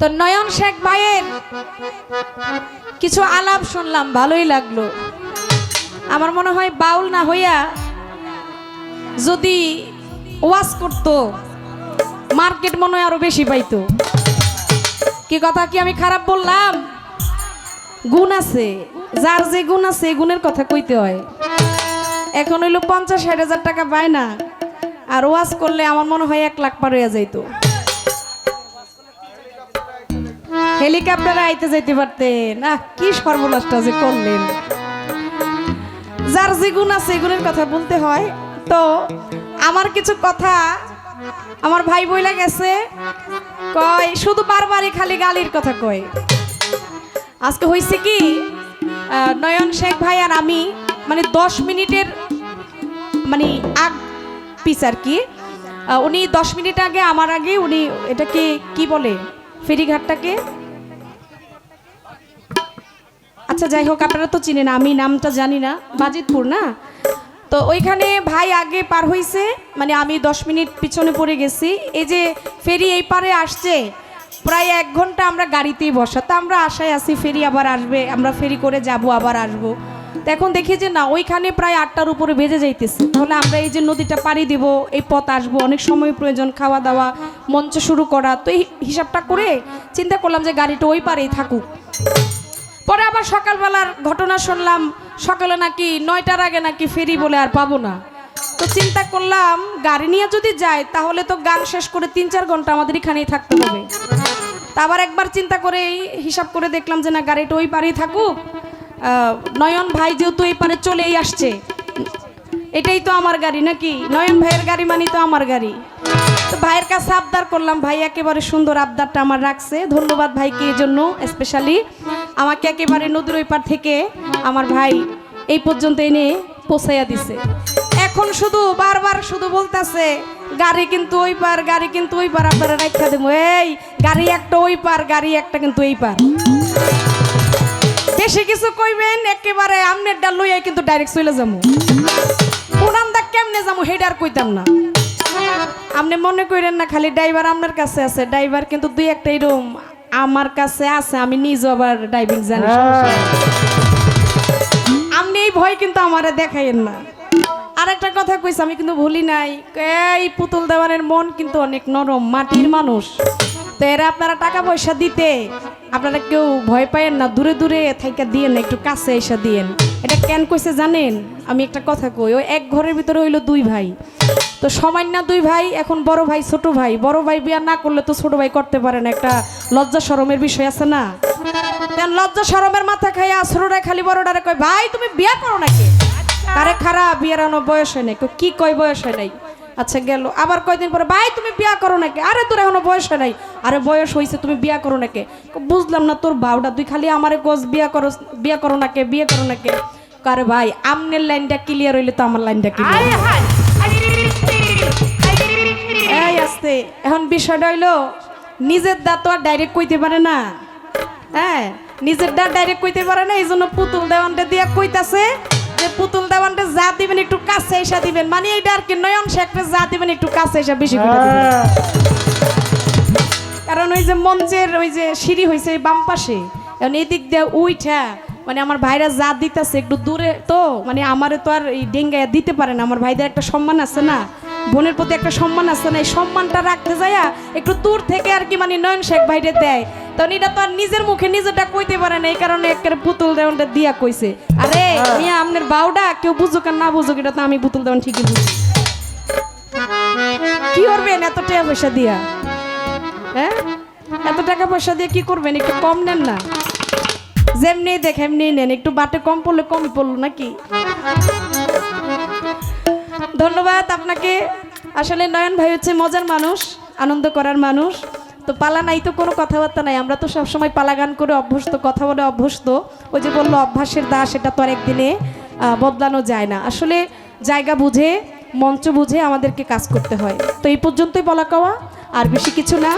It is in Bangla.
তো নয়ন শেখ ভাইয়ের কিছু আলাপ শুনলাম, ভালোই লাগলো। আমার মনে হয় বাউল না হইয়া যদি ওয়াজ করতো মার্কেট মনে হয় আরো বেশি পাইতো। কি কথা কি আমি খারাপ বললাম? গুণ আছে, যার যে গুণ আছে এই গুণের কথা কইতে হয়। এখন হইলো 50-60 টাকা পায় না, আর ওয়াজ করলে আমার মনে হয় 1 লাখ পার হইয়া যাইতো। হেলিকপ্টারে আইতে যাইতে পারতেন। কি সর্বনাশটা যে করলেন। যার যে গুণ আছে এই গুণের কথা বলতে হয়। তো আমার কিছু কথা আমার ভাই বইলা গেছে, কয় শুধু বারবারই খালি গালির কথা কয়। আজকে হয়েছে কি, নয়ন শেখ ভাই আর আমি মানে 10 মিনিটের মানে আগ পিছ আর কি। উনি 10 মিনিট আগে আমার আগে উনি এটাকে কি বলে ফেরিঘাটটাকে, আচ্ছা যাই হোক আপনারা তো চিনেন, আমি নামটা জানি না, বাজিতপুর না। তো ওইখানে ভাই আগে পার হইছে, মানে আমি 10 মিনিট পিছনে পড়ে গেছি। এই যে ফেরি এই পারে আসছে প্রায় 1 ঘন্টা আমরা গাড়িতেই বসা। তা আমরা আশায় আছি ফেরি আবার আসবে, আমরা ফেরি করে যাব আবার আসবো। তো এখন দেখি যে না, ওইখানে প্রায় 8টার উপরে বেজে যাইতেছে। তাহলে আমরা এই যে নদীটা পাড়ি দিব, এই পথ আসবো, অনেক সময় প্রয়োজন, খাওয়া দাওয়া, মঞ্চ শুরু করা। তো এই হিসাবটা করে চিন্তা করলাম যে গাড়িটা ওই পারেই থাকুক। পরে আবার সকালবেলার ঘটনা শুনলাম, সকালে নাকি 9টার আগে নাকি ফেরি বলে আর পাবো না। তো চিন্তা করলাম গাড়ি নিয়ে যদি যাই তাহলে তো গান শেষ করে 3-4 ঘন্টা আমাদের এখানেই থাকতে হবে। তা আবার একবার চিন্তা করে হিসাব করে দেখলাম যে না, গাড়িটা ওই পারেই থাকুক। নয়ন ভাই যেহেতু এই পারে চলেই আসছে, এটাই তো আমার গাড়ি নাকি, নয়ন ভাইয়ের গাড়ি মানি তো আমার গাড়ি। তো ভাইয়ের কাছে আবদার করলাম, ভাই একেবারে সুন্দর আবদারটা আমার রাখছে। ধন্যবাদ ভাইকে এই জন্য, স্পেশালি আমাকে একেবারে নদীর ওই পার থেকে আমার ভাই এই পর্যন্ত এনে পৌঁছাইয়া দিছে। এখন শুধু বারবার শুধু বলতেছে গাড়ি কিন্তু ওই পার, গাড়ি কিন্তু ওই পার, আপনারা রাখা দেবো। এই গাড়ি একটা ওই পার, গাড়ি একটা কিন্তু এই পার। বেশি কিছু কইবেন একেবারে আমনের ডাল লইয়া কিন্তু ডাইরেক্ট চলে যাবো। পুরান্দা কেমনে যাবো হেডা আর কইতাম না। আপনি মনে করেন না খালি ড্রাইভার আপনার কাছে আছে, ড্রাইভার কিন্তু 2-1টা রুম আমার কাছে আছে। আমি নিজে আবার ড্রাইভিং জানি। আপনি এই ভয় কিন্তু আমারে দেখাইেন না। আরেকটা কথা কইছি, আমি কিন্তু ভুলি নাই, এই পুতুল দেওয়ানের মন কিন্তু অনেক নরম, মাটির মানুষ। তো এরা আপনারা টাকা পয়সা দিতে আপনারা কেউ ভয় পায়েন না, দূরে দূরে থাইকা দিয়েন না, একটু কাছে এসে দিয়েন। এটা কেন কইছে জানেন? আমি একটা কথা কই, ওই এক ঘরের ভিতরে হইলো 2 ভাই। তো সামান্য 2 ভাই, এখন বড় ভাই ছোট ভাই, বড় ভাই বিয়া না করলে তো ছোট ভাই করতে পারে না। একটা লজ্জা শরমের বিষয় আছে না? লজ্জা শরমের মাথা খাইয়া ছোটরা খালি বড়ডারে কয় ভাই তুমি বিয়া করো নাকি? তারে খারাপ বিয়ের আনো বয়স হয় নাই। কি কয় বয়স হয় নাই? আচ্ছা গেল, আবার কয়দিন পরে ভাই তুমি বিয়া করো নাকি? আরে তোর এখনো বয়স হয় নাই। আরে বয়স হয়েছে, তুমি বিয়া করো নাকি? বুঝলাম না তোর বাউডা, তুই খালি আমারে গোস বিয়া করো নাকি, বিয়ে করো নাকি? আরে ভাই আমনের লাইনটা ক্লিয়ার হইলে তো আমার লাইনটা ক্লিয়ার। এই আস্তে, এখন বিষয়টা হইলো নিজের দা তো আর ডাইরেক্ট কইতে পারে না। হ্যাঁ, নিজের দা ডাইরেক্ট কইতে পারে না, এই জন্য পুতুল দেওয়ানটা দিয়া কইতাছে যে পুতুল দেওয়ানটা যা দিবেন একটু কাছে এসে দিবেন। মানে এইটা আর কি, নয়ন শেখরে যা দিবেন একটু কাছে এসে বেশি করে দিবেন। কারণ ওই যে মঞ্চের ওই যে সিঁড়ি হয়েছে বাম পাশে, এখন এই দিক দিয়ে উইঠা মানে আমার ভাইরা যা দিতেছে একটু দূরে, তো মানে আমারে তো আর এই ডেঙ্গাইয়া দিতে পারে না। আমার ভাইদের একটা সম্মান আছে না, বোনের প্রতি একটা সম্মান আছে না, এই সম্মানটা রাখতে যাইয়া একটু দূর থেকে আর কি মানে নয়ন শেখ ভাইরে দেয়। তখন এটা তো আর নিজের মুখে নিজেটা কইতে পারে না, এই কারণে একেবারে পুতুল দেওয়ানটা দিয়া কইছে। আরে মিয়া আপনার বাউডা কেউ বুঝুক আর না বুঝুক, এটা তো আমি পুতুল দেওয়ান ঠিকই বুঝি। কি করবেন এত টাকা পয়সা দিয়া? হ্যাঁ, এত টাকা পয়সা দিয়ে কি করবেন? একটু কম নেন না, যেমনি দেখে এমনি নেন। একটু বাটে কম পড়লে কমই পড়লো নাকি? ধন্যবাদ আপনাকে। আসলে নয়ন ভাই হচ্ছে মজার মানুষ, আনন্দ করার মানুষ। তো পালা নাই তো কোনো কথাবার্তা নাই, আমরা তো সবসময় পালা গান করে অভ্যস্ত, কথা বলে অভ্যস্ত। ওই যে বললো অভ্যাসের দাস, সেটা তো আর একদিনে বদলানো যায় না। আসলে জায়গা বুঝে মঞ্চ বুঝে আমাদেরকে কাজ করতে হয়। তো এই পর্যন্তই বলা কওয়া, আর বেশি কিছু না।